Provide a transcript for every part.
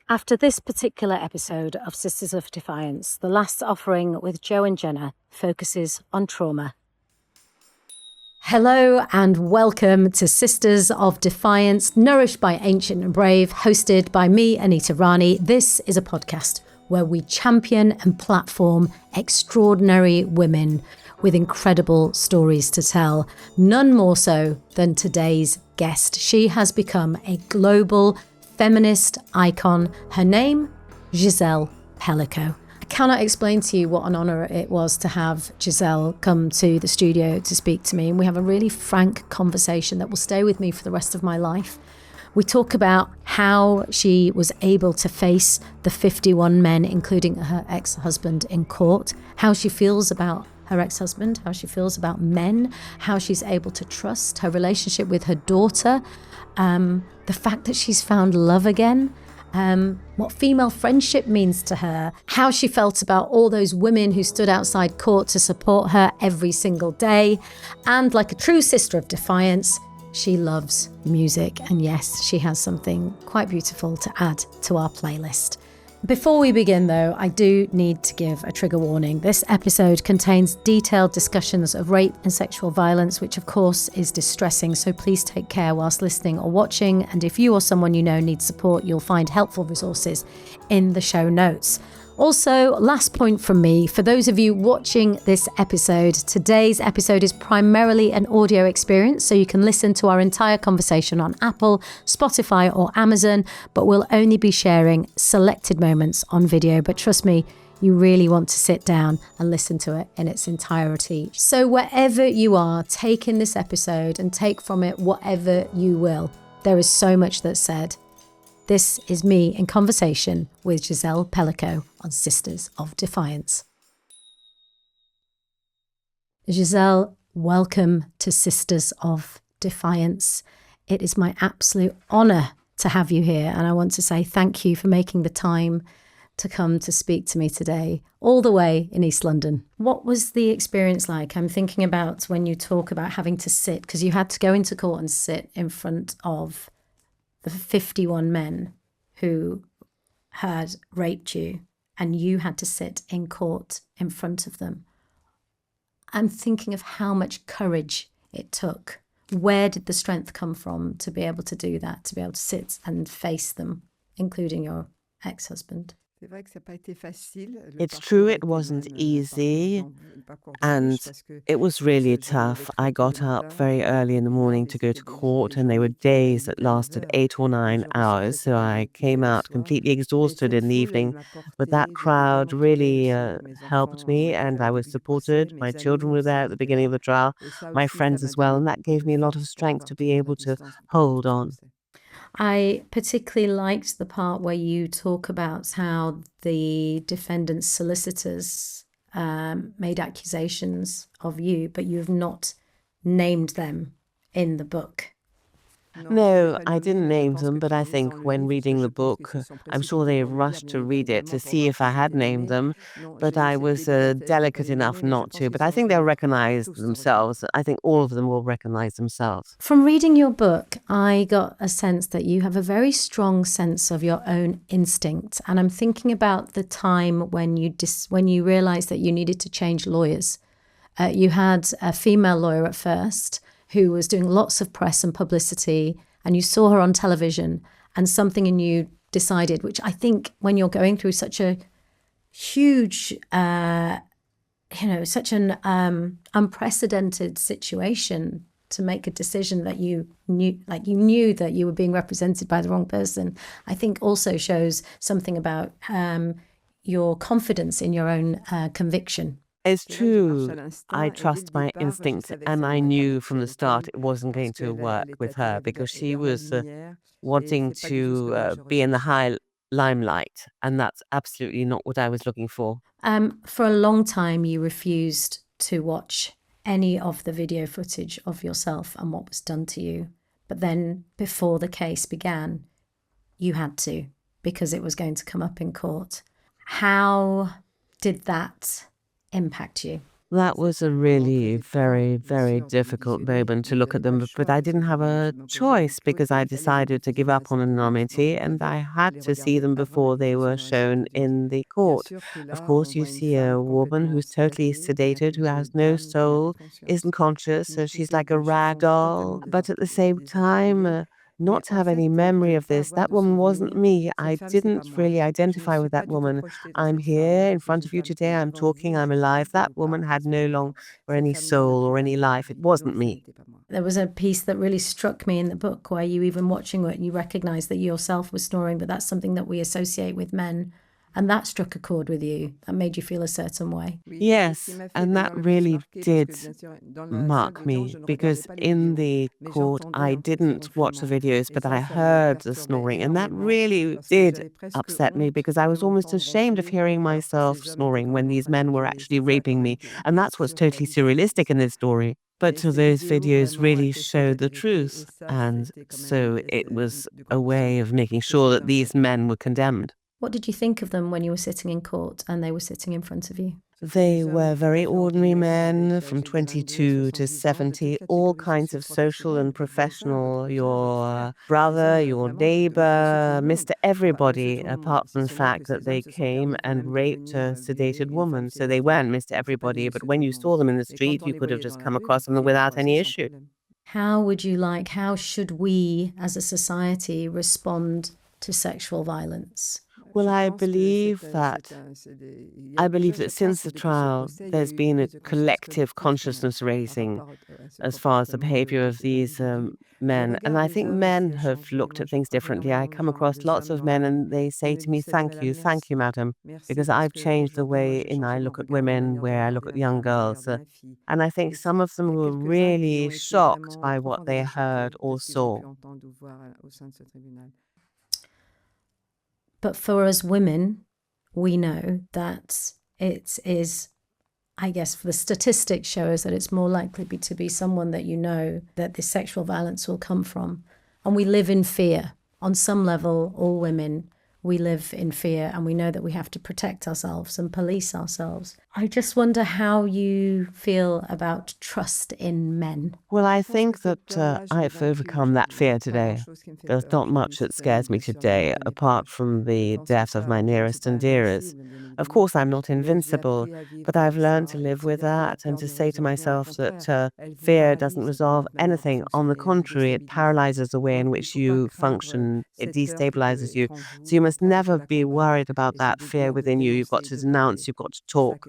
After this particular episode of Sisters of Defiance, the last offering with Joe and Jenna focuses on trauma. Hello and welcome to Sisters of Defiance, nourished by Ancient and Brave, hosted by me, Anita Rani. This is a podcast where we champion and platform extraordinary women with incredible stories to tell. None more so than today's guest. She has become a global feminist icon. Her name, Gisèle Pelicot. I cannot explain to you what an honour it was to have Gisèle come to the studio to speak to me. And we have a really frank conversation that will stay with me for the rest of my life. We talk about how she was able to face the 51 men, including her ex-husband, in court, how she feels about her ex-husband, how she feels about men, how she's able to trust, her relationship with her daughter, the fact that she's found love again, what female friendship means to her, how she felt about all those women who stood outside court to support her every single day. And like a true sister of defiance, she loves music. And yes, she has something quite beautiful to add to our playlist. Before we begin, though, I do need to give a trigger warning. This episode contains detailed discussions of rape and sexual violence, which of course is distressing, so please take care whilst listening or watching. And if you or someone you know needs support, you'll find helpful resources in the show notes. Also, last point from me, for those of you watching this episode, today's episode is primarily an audio experience, so you can listen to our entire conversation on Apple, Spotify or Amazon, but we'll only be sharing selected moments on video. But trust me, you really want to sit down and listen to it in its entirety. So wherever you are, take in this episode and take from it whatever you will. There is so much that's said. This is me in conversation with Gisèle Pelicot on Sisters of Defiance. Gisèle, welcome to Sisters of Defiance. It is my absolute honour to have you here, and I want to say thank you for making the time to come to speak to me today, all the way in East London. What was the experience like? I'm thinking about when you talk about having to sit, because you had to go into court and sit in front of the 51 men who had raped you, and you had to sit in court in front of them. I'm thinking of how much courage it took. Where did the strength come from to be able to do that, to be able to sit and face them, including your ex-husband? It's true it wasn't easy, and it was really tough. I got up very early in the morning to go to court, and they were days that lasted 8 or 9 hours, so I came out completely exhausted in the evening. But that crowd really helped me, and I was supported. My children were there at the beginning of the trial, my friends as well, and that gave me a lot of strength to be able to hold on. I particularly liked the part where you talk about how the defendant's solicitors made accusations of you, but you have not named them in the book. No, I didn't name them, but I think when reading the book, I'm sure they rushed to read it to see if I had named them, but I was delicate enough not to. But I think they'll recognize themselves. I think all of them will recognize themselves. From reading your book, I got a sense that you have a very strong sense of your own instinct. And I'm thinking about the time when you realized that you needed to change lawyers. You had a female lawyer at first who was doing lots of press and publicity, and you saw her on television, and something in you decided, which I think when you're going through such a huge, such an unprecedented situation, to make a decision that you knew that you were being represented by the wrong person, I think also shows something about your confidence in your own conviction. It's true. I trust my instinct, and I knew from the start it wasn't going to work with her because she was wanting to be in the high limelight, and that's absolutely not what I was looking for. For a long time, you refused to watch any of the video footage of yourself and what was done to you. But then before the case began, you had to, because it was going to come up in court. How did that impact you? That was a really very, very difficult moment to look at them, but I didn't have a choice because I decided to give up on anonymity and I had to see them before they were shown in the court. Of course, you see a woman who's totally sedated, who has no soul, isn't conscious, so she's like a rag doll. But at the same time, not to have any memory of this, that woman wasn't me. I didn't really identify with that woman. I'm here in front of you today. I'm talking. I'm alive. That woman had no longer any soul or any life. It wasn't me. There was a piece that really struck me in the book where you even watching it, you recognise that you yourself was snoring, but that's something that we associate with men. And that struck a chord with you. That made you feel a certain way. Yes, and that really did mark me because in the court I didn't watch the videos, but I heard the snoring, and that really did upset me because I was almost ashamed of hearing myself snoring when these men were actually raping me, and that's what's totally surrealistic in this story. But so those videos really showed the truth, and so it was a way of making sure that these men were condemned. What did you think of them when you were sitting in court and they were sitting in front of you? They were very ordinary men from 22 to 70, all kinds of social and professional, your brother, your neighbor, Mr. Everybody, apart from the fact that they came and raped a sedated woman. So they weren't Mr. Everybody, but when you saw them in the street, you could have just come across them without any issue. How should we as a society respond to sexual violence? Well, I believe that since the trial, there's been a collective consciousness raising as far as the behavior of these men. And I think men have looked at things differently. I come across lots of men and they say to me, thank you, madam, because I've changed the way I look at women, where I look at young girls. And I think some of them were really shocked by what they heard or saw. But for us women, we know that it is, I guess, the statistics show us that it's more likely to be someone that you know that this sexual violence will come from. And we live in fear. On some level, all women, we live in fear and we know that we have to protect ourselves and police ourselves. I just wonder how you feel about trust in men. Well, I think that I've overcome that fear today. There's not much that scares me today, apart from the death of my nearest and dearest. Of course, I'm not invincible, but I've learned to live with that and to say to myself that fear doesn't resolve anything. On the contrary, it paralyzes the way in which you function. It destabilizes you. So you must never be worried about that fear within you. You've got to denounce, you've got to talk.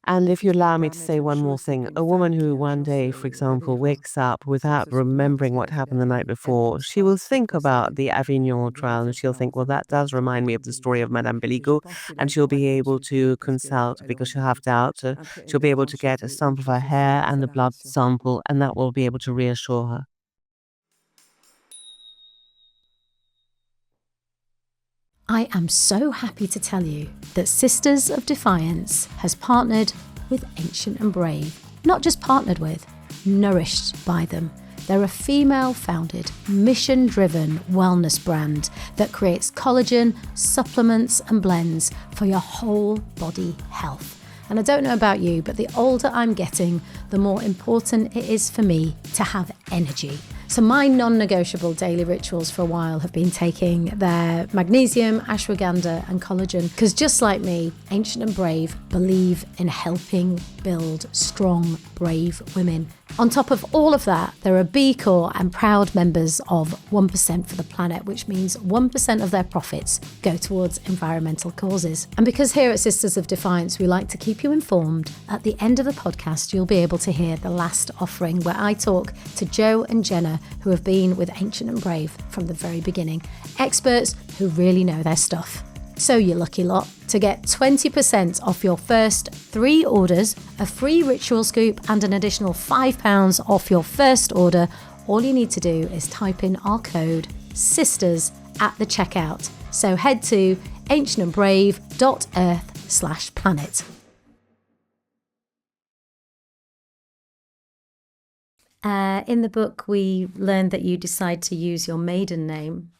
And if you allow me to say one more thing, a woman who one day, for example, wakes up without remembering what happened the night before, she will think about the Avignon trial and she'll think, well, that does remind me of the story of Madame Pelicot, and she'll be able to consult because she'll have doubt. She'll be able to get a sample of her hair and the blood sample, and that will be able to reassure her. I am so happy to tell you that Sisters of Defiance has partnered with Ancient and Brave. Not just partnered with, nourished by them. They're a female-founded, mission-driven wellness brand that creates collagen, supplements and blends for your whole body health. And I don't know about you, but the older I'm getting, the more important it is for me to have energy. So my non-negotiable daily rituals for a while have been taking their magnesium, ashwagandha and collagen, because just like me, Ancient and Brave believe in helping build strong, brave women. On top of all of that, they're a B Corp and proud members of 1% for the Planet, which means 1% of their profits go towards environmental causes. And because here at Sisters of Defiance, we like to keep you informed, at the end of the podcast, you'll be able to hear the last offering where I talk to Joe and Jenna, who have been with Ancient and Brave from the very beginning. Experts who really know their stuff. So you lucky lot, to get 20% off your first 3 orders, a free ritual scoop and an additional £5 off your first order, all you need to do is type in our code SISTERS at the checkout. So head to ancientandbrave.earth/planet. In the book, we learned that you decide to use your maiden name,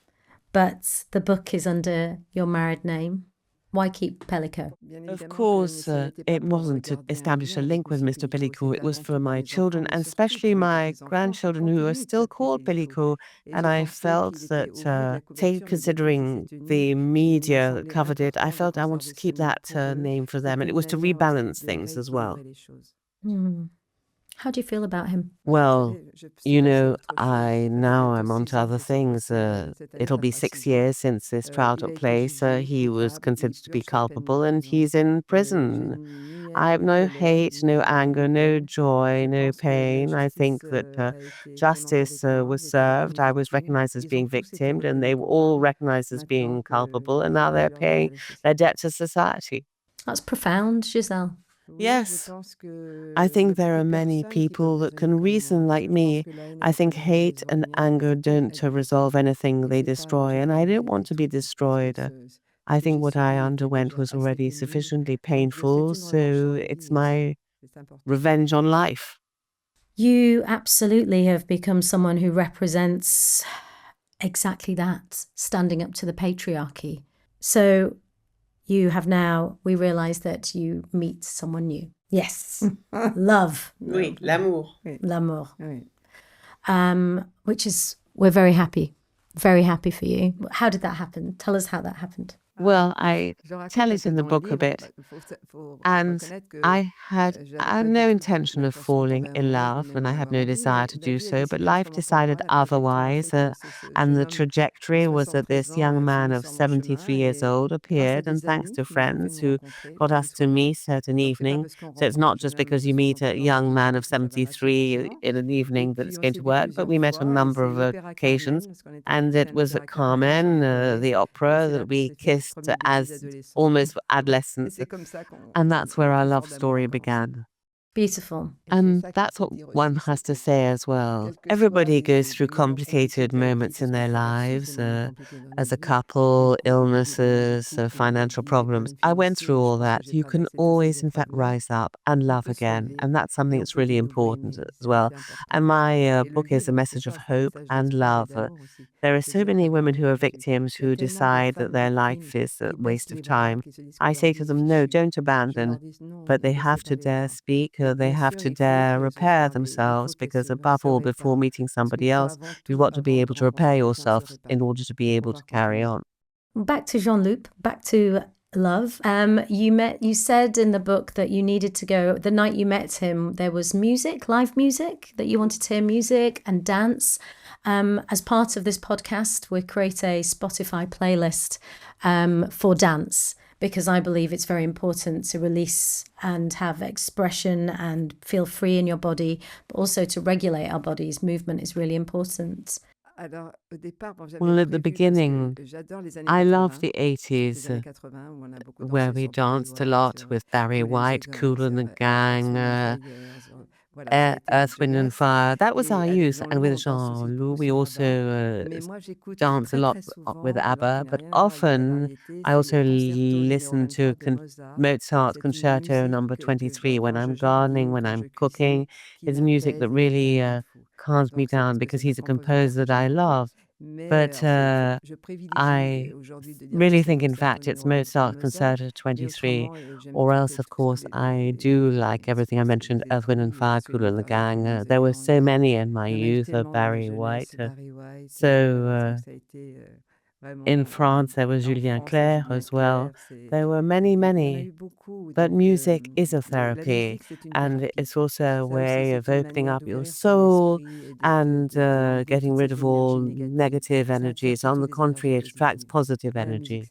but the book is under your married name. Why keep Pelicot? Of course, it wasn't to establish a link with Mr. Pelicot. It was for my children, and especially my grandchildren who are still called Pelicot. And I felt that, take considering the media that covered it, I felt I wanted to keep that name for them, and it was to rebalance things as well. How do you feel about him? Well, I'm onto other things. It'll be 6 years since this trial took place. He was considered to be culpable and he's in prison. I have no hate, no anger, no joy, no pain. I think that justice was served. I was recognized as being victimed and they were all recognized as being culpable, and now they're paying their debt to society. That's profound, Gisèle. Yes. I think there are many people that can reason like me. I think hate and anger don't resolve anything, they destroy, and I don't want to be destroyed. I think what I underwent was already sufficiently painful, so it's my revenge on life. You absolutely have become someone who represents exactly that, standing up to the patriarchy. So you have now, we realize that you meet someone new. Yes. Love. Oui, l'amour. L'amour. Which is, we're very happy for you. How did that happen? Tell us how that happened. Well, I tell it in the book a bit, and I had no intention of falling in love, and I had no desire to do so, but life decided otherwise, and the trajectory was that this young man of 73 years old appeared, and thanks to friends who got us to meet at an evening. So it's not just because you meet a young man of 73 in an evening that it's going to work, but we met on a number of occasions, and it was at Carmen, the opera, that we kissed as almost adolescents. And that's where our love story began. Beautiful. And that's what one has to say as well. Everybody goes through complicated moments in their lives, as a couple, illnesses, financial problems. I went through all that. You can always, in fact, rise up and love again. And that's something that's really important as well. And my book is a message of hope and love. There are so many women who are victims who decide that their life is a waste of time. I say to them, no, don't abandon, but they have to dare speak. They have to dare repair themselves, because above all, before meeting somebody else, you've got to be able to repair yourself in order to be able to carry on. Back to Jean-Luc, back to love. You said in the book that you needed to go, the night you met him, there was music, live music, that you wanted to hear music and dance. As part of this podcast, we create a Spotify playlist for dance, because I believe it's very important to release and have expression and feel free in your body, but also to regulate our bodies. Movement is really important. Well, at the beginning, I love the 80s, where we danced a lot with Barry White, Kool and the Gang, Earth, Wind and Fire. That was our youth. And with Jean-Luc, we also dance a lot with ABBA, but often I also listen to Mozart's Concerto Number 23 when I'm gardening, when I'm cooking. It's music that really calms me down, because he's a composer that I love. But I really think, in fact, it's Mozart's Concerto 23, or else, of course, I do like everything I mentioned, Earth, Wind and Fire, Kool and the Gang. There were so many in my youth, Barry White. In France, there was Julien Clerc as well. There were many, many. But music is a therapy, and it's also a way of opening up your soul and getting rid of all negative energies. On the contrary, it attracts positive energy.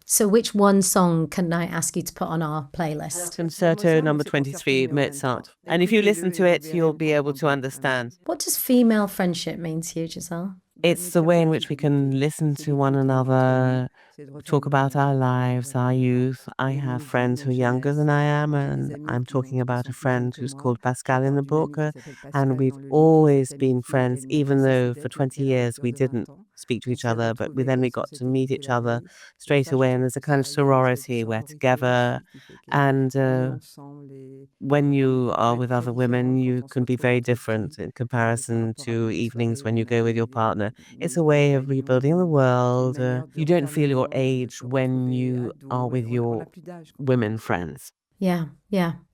So which one song can I ask you to put on our playlist? Concerto Number 23, Mozart. And if you listen to it, you'll be able to understand. What does female friendship mean to you, Gisèle? It's the way in which we can listen to one another, talk about our lives, our youth. I have friends who are younger than I am, and I'm talking about a friend who's called Pascal in the book, and we've always been friends, even though for 20 years we didn't speak to each other, but we got to meet each other straight away, and there's a kind of sorority. We're together, and when you are with other women, you can be very different in comparison to evenings when you go with your partner. It's a way of rebuilding the world. You don't feel your age when you are with your women friends. Yeah,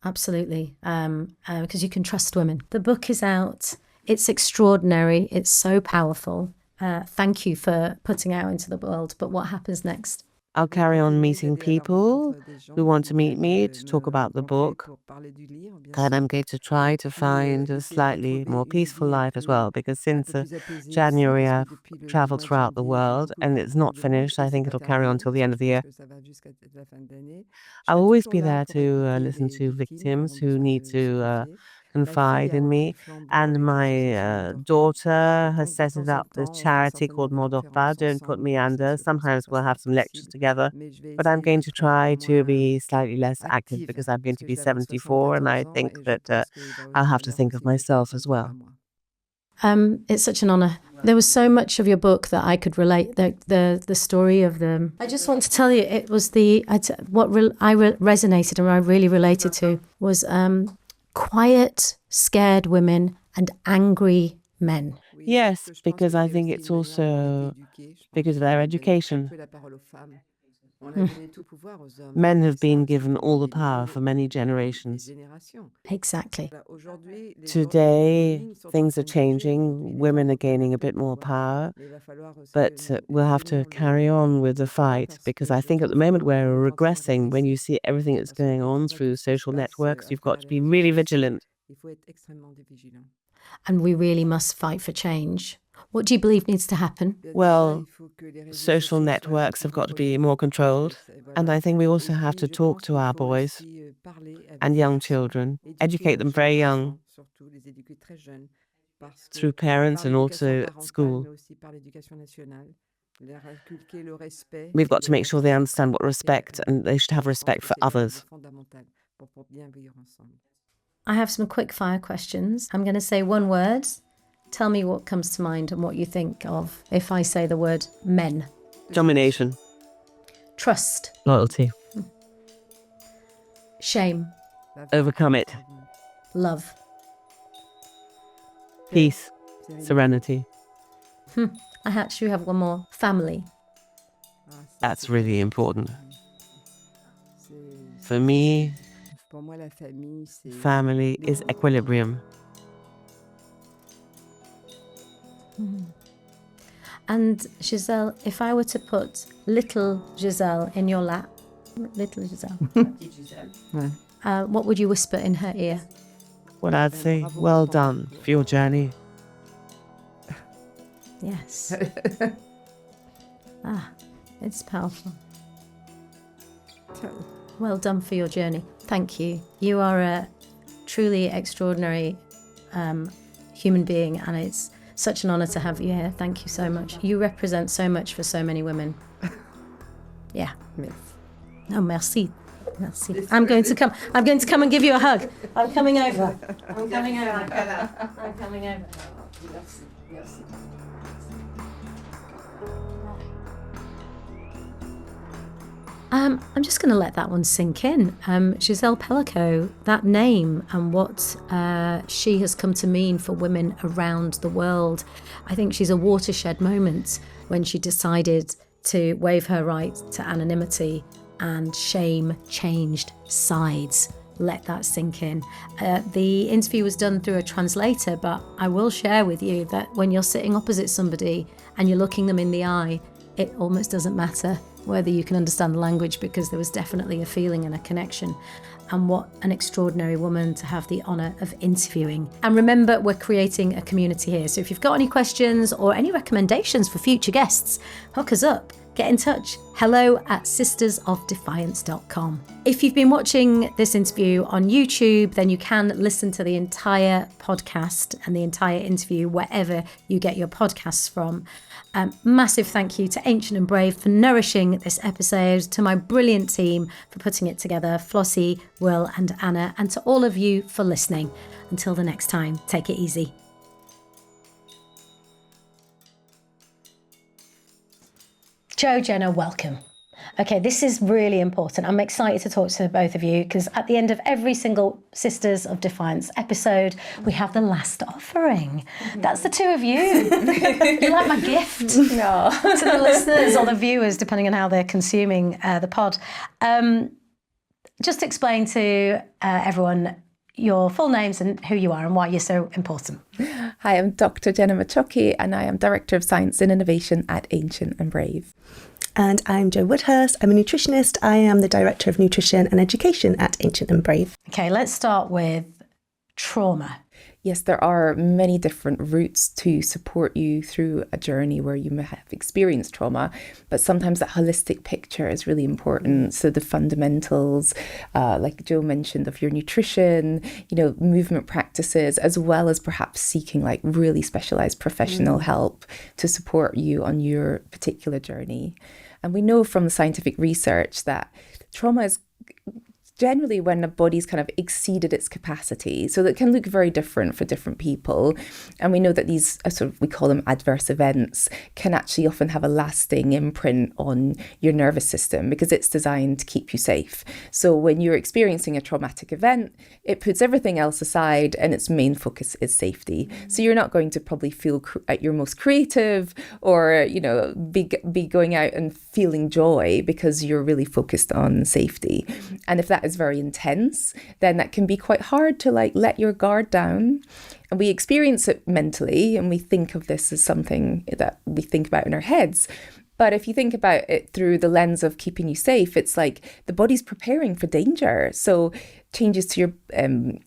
absolutely. Because you can trust women. The book is out. It's extraordinary. It's so powerful. Thank you for putting it out into the world. But what happens next? I'll carry on meeting people who want to meet me to talk about the book. And I'm going to try to find a slightly more peaceful life as well, because since January I've traveled throughout the world and it's not finished. I think it'll carry on till the end of the year. I'll always be there to listen to victims who need to confide in me. And my daughter has set it up, this charity called Modofa, Don't Put Me Under. Sometimes we'll have some lectures together. But I'm going to try to be slightly less active because I'm going to be 74, and I think that I'll have to think of myself as well. It's such an honor. There was so much of your book that I could relate. The story of them. I just want to tell you, it was resonated and I really related to was quiet, scared women and angry men. Yes, because I think it's also because of their education. Men have been given all the power for many generations. Exactly. Today, things are changing. Women are gaining a bit more power, but we'll have to carry on with the fight, because I think at the moment we're regressing. When you see everything that's going on through social networks, you've got to be really vigilant. And we really must fight for change. What do you believe needs to happen? Well, social networks have got to be more controlled. And I think we also have to talk to our boys and young children, educate them very young, through parents and also at school. We've got to make sure they understand what respect, and they should have respect for others. I have some quick fire questions. I'm going to say one word. Tell me what comes to mind and what you think of if I say the word men. Domination. Trust. Loyalty. Shame. Overcome it. Love. Peace. Serenity. I actually have one more. Family. That's really important. For me, family is equilibrium. And Gisèle, if I were to put little Gisèle in your lap, little Gisèle, what would you whisper in her ear? Well, I'd say, well done for your journey. Yes. It's powerful. Well done for your journey. Thank you. You are a truly extraordinary human being, and it's such an honor to have you here. Thank you so much. You represent so much for so many women. Yeah. Oh, merci. Merci. I'm going to come and give you a hug. I'm coming over. I'm just going to let that one sink in. Gisèle Pelicot, that name and what she has come to mean for women around the world. I think she's a watershed moment when she decided to waive her right to anonymity, and shame changed sides. Let that sink in. The interview was done through a translator, but I will share with you that when you're sitting opposite somebody and you're looking them in the eye, it almost doesn't matter whether you can understand the language, because there was definitely a feeling and a connection. And what an extraordinary woman to have the honour of interviewing. And remember, we're creating a community here. So if you've got any questions or any recommendations for future guests, hook us up. Get in touch. hello@sistersofdefiance.com. If you've been watching this interview on YouTube, then you can listen to the entire podcast and the entire interview wherever you get your podcasts from. Massive thank you to Ancient and Brave for nourishing this episode, to my brilliant team for putting it together, Flossie, Will and Anna, and to all of you for listening. Until the next time, take it easy. Joe Jenner, welcome. Okay, this is really important. I'm excited to talk to both of you because at the end of every single Sisters of Defiance episode, we have the last offering. That's the two of you. You're like my gift to the listeners or the viewers, depending on how they're consuming the pod. Just explain to everyone your full names and who you are and why you're so important. Hi, I'm Dr. Jenna Machoki and I am Director of Science and Innovation at Ancient and Brave. And I'm Jo Woodhurst. I'm a nutritionist. I am the Director of Nutrition and Education at Ancient and Brave. Okay, let's start with trauma. Yes, there are many different routes to support you through a journey where you may have experienced trauma, but sometimes that holistic picture is really important. So the fundamentals, like Jo mentioned, of your nutrition, movement practices, as well as perhaps seeking like really specialized professional help to support you on your particular journey. And we know from the scientific research that trauma is generally when the body's kind of exceeded its capacity. So that can look very different for different people. And we know that these we call them adverse events, can actually often have a lasting imprint on your nervous system because it's designed to keep you safe. So when you're experiencing a traumatic event, it puts everything else aside and its main focus is safety. So you're not going to probably feel at your most creative or, be going out and feeling joy because you're really focused on safety. And if that is very intense, then that can be quite hard to let your guard down. And we experience it mentally and we think of this as something that we think about in our heads. But if you think about it through the lens of keeping you safe, it's like the body's preparing for danger. So changes to your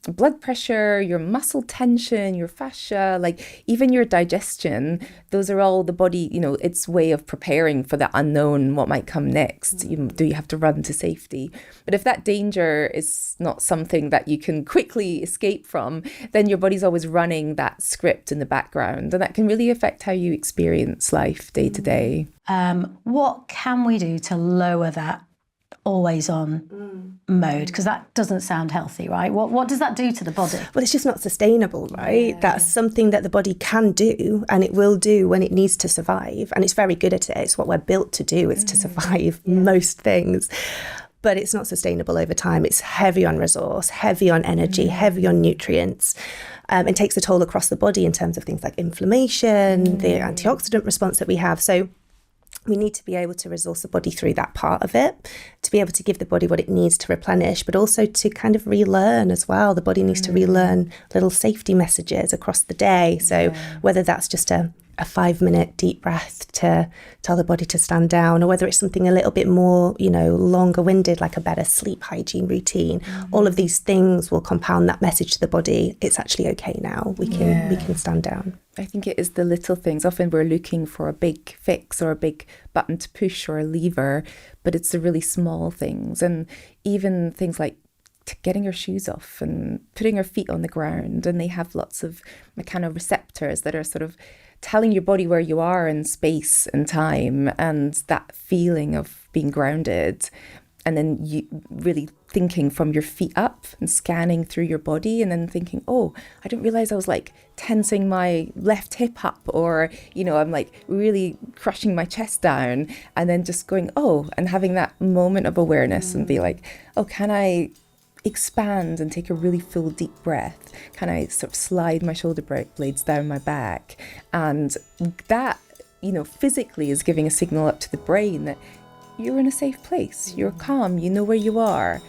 blood pressure, your muscle tension, your fascia, even your digestion, those are all the body, its way of preparing for the unknown, what might come next. Do you have to run to safety? But if that danger is not something that you can quickly escape from, then your body's always running that script in the background. And that can really affect how you experience life day to day. What can we do to lower that always on mode? Because that doesn't sound healthy, right? What does that do to the body? Well, it's just not sustainable, right? That's something that the body can do and it will do when it needs to survive. And it's very good at it. It's what we're built to do, is to survive most things. But it's not sustainable over time. It's heavy on resource, heavy on energy, heavy on nutrients, and takes a toll across the body in terms of things like inflammation, the antioxidant response that we have. So we need to be able to resource the body through that part of it, to be able to give the body what it needs to replenish, but also to kind of relearn as well. The body needs to relearn little safety messages across the day. So whether that's just a 5-minute deep breath to tell the body to stand down, or whether it's something a little bit more, longer winded, like a better sleep hygiene routine, all of these things will compound that message to the body. It's actually okay now. We can stand down. I think it is the little things. Often we're looking for a big fix or a big button to push or a lever, but it's the really small things. And even things like getting your shoes off and putting your feet on the ground. And they have lots of mechanoreceptors that are sort of telling your body where you are in space and time, and that feeling of being grounded. And then you really thinking from your feet up and scanning through your body, and then thinking, oh, I didn't realize I was tensing my left hip up, or, I'm really crushing my chest down, and then just going, oh, and having that moment of awareness and be like, oh, can I expand and take a really full deep breath? Can I sort of slide my shoulder blades down my back? And that, physically is giving a signal up to the brain that you're in a safe place, you're calm, you know where you are,